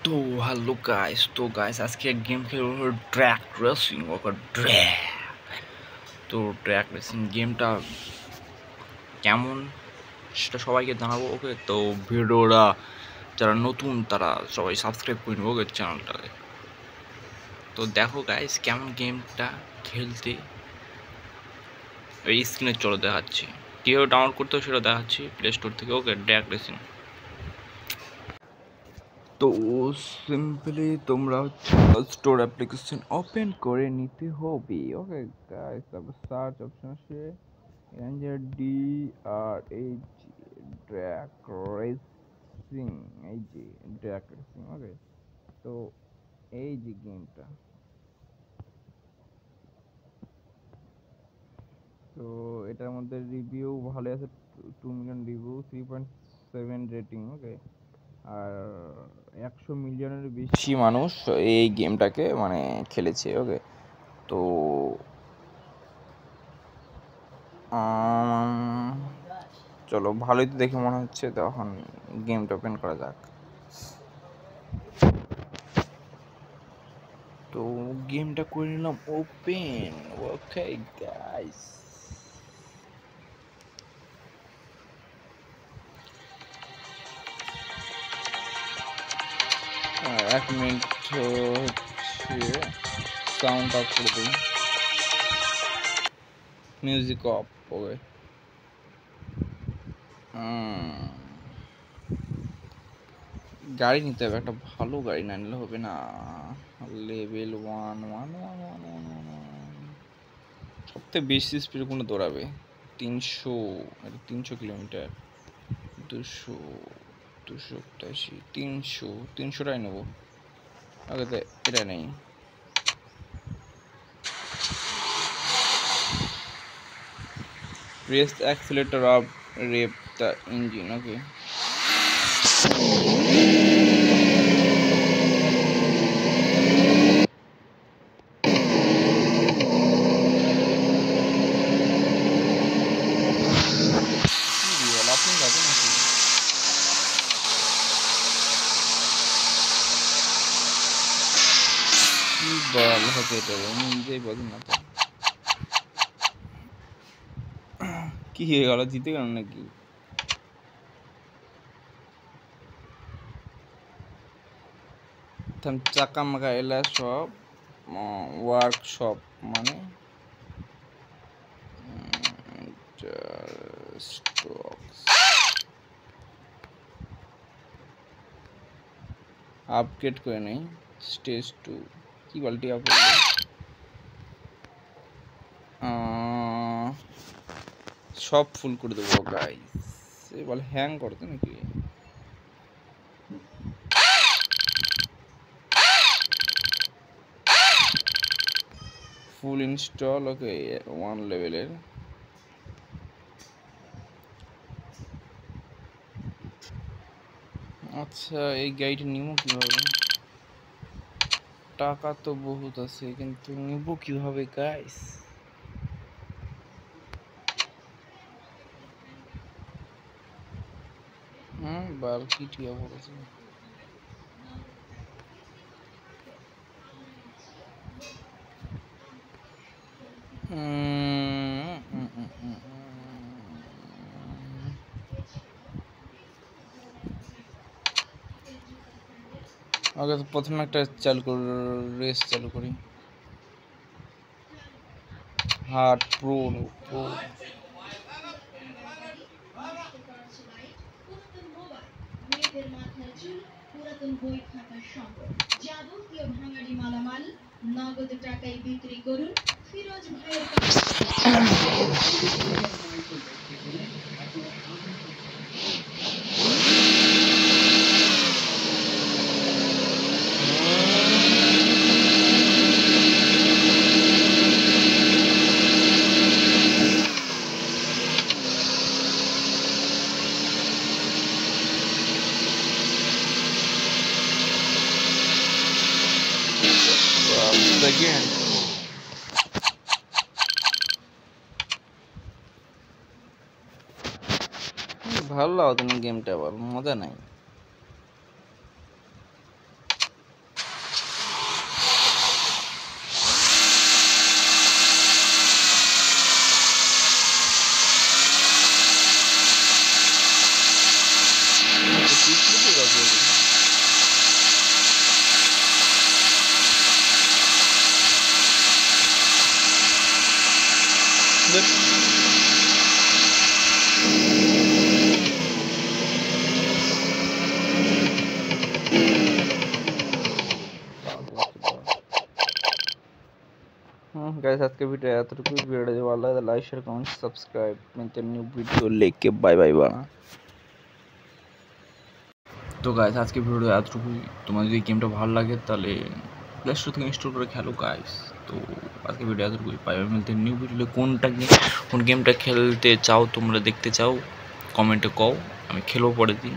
তো hello guys আজকে এক গেম খেলবো ড্র্যাগ রেসিং ওকে ড্র্যাগ। তো ড্র্যাগ রেসিং গেমটা কেমন সেটা সবাইকে জানাবো। ওকে, তো ভিডিওটা যারা নতুন তারা সবাই সাবস্ক্রাইব করে নেবো ওকে চ্যানেলটাকে। তো দেখো গাইস কেমন গেমটা খেলতে এই স্ক্রিনে চলে দেখাচ্ছি, কীভাবে ডাউনলোড করতে হবে সেটা দেখাচ্ছি প্লে স্টোর থেকে। ওকে, ড্র্যাগ রেসিং। তো সিম্পলি তোমরা স্টোর অ্যাপ্লিকেশন ওপেন করে নিতে হবে। ওকে গাইস, তারপর সার্চ অপশন আসে DRAG ড্র্যাগ রেসিং, এই যে ড্র্যাগ রেসিং। ওকে, তো এই যে গেমটা, তো এটার মধ্যে রিভিউ ভালো আছে, 2 মিলিয়ন রিভিউ, 3.7 রেটিং। ওকে, আর 100 মিলিয়নের বেশি মানুষ এই গেমটাকে মানে খেলেছে। ওকে, তো চলো, ভালোই তো দেখে মনে হচ্ছে, তখন গেমটা ওপেন করা যাক। তো গেমটা করে নিলাম ওপেন। ওকে গাইস, এক মিনিট হচ্ছে, সাউন্ড অফ করে দিই, মিউজিক অফ। ওকে, গাড়ি নিতে হবে, একটা ভালো গাড়ি না নিলে হবে না। লেভেল 1 সবথেকে বেশি স্পিড কোনো দৌড়াবে 300, 300 কিলোমিটার, 200, 288, 300টাই নেবো। আগে তো এটা নেই। Press the accelerator up, rev the engine. Okay. বল হতে এটা নিজেই বলি না তো, কি হয়ে গেল, জিতে গেল নাকি? চাকা মাকা এলা সব ওয়ার্কশপ মানে আপগ্রেড করে নেই। স্টেজ 2 কি বালটি আপগ্রেড, সব ফুল করে দেবো গাইস। বল হ্যাং করতে নাকি? ফুল ইনস্টল। ওকে, 1 লেভেলের। আচ্ছা, এই গাড়িটা নিব কিভাবে? টাকা তো বহুত আছে, কিন্তু নিব কিভাবে গাইস? বালকি টিয়া পড়েছে। আগে তো প্রথমে একটা চালু করি, রেস চালু করি। হার্ড প্রো প্রো পুরাতন বই খাতার সংগ্রহ, যাবতীয় ভাঙাড়ি মালামাল নগদ টাকায় বিক্রি করুন ফিরোজ ভাইয়ের again. ভালো লাগতো না গেমটা, আবার মজা নাই। गाइस आज के वीडियो एतटुकु वीडियो जो वाला है लाइक शेयर कमेंट सब्सक्राइब मिलते न्यू वीडियो लेके बाय बाय बाय। तो गाइस आज के वीडियो एतटुकु তোমাদের যদি গেমটা ভালো লাগে তাহলে প্লে স্টোর থেকে ইনস্টল করে খেলো গাইস। তো আজকে ভিডিও এতটুকুই, বাই বাই, মিলতে নিউ ভিডিও। কোন গেমটা খেলতে চাও তোমরা, দেখতে চাও কমেন্টে কও, আমি খেলবো পরের দিন।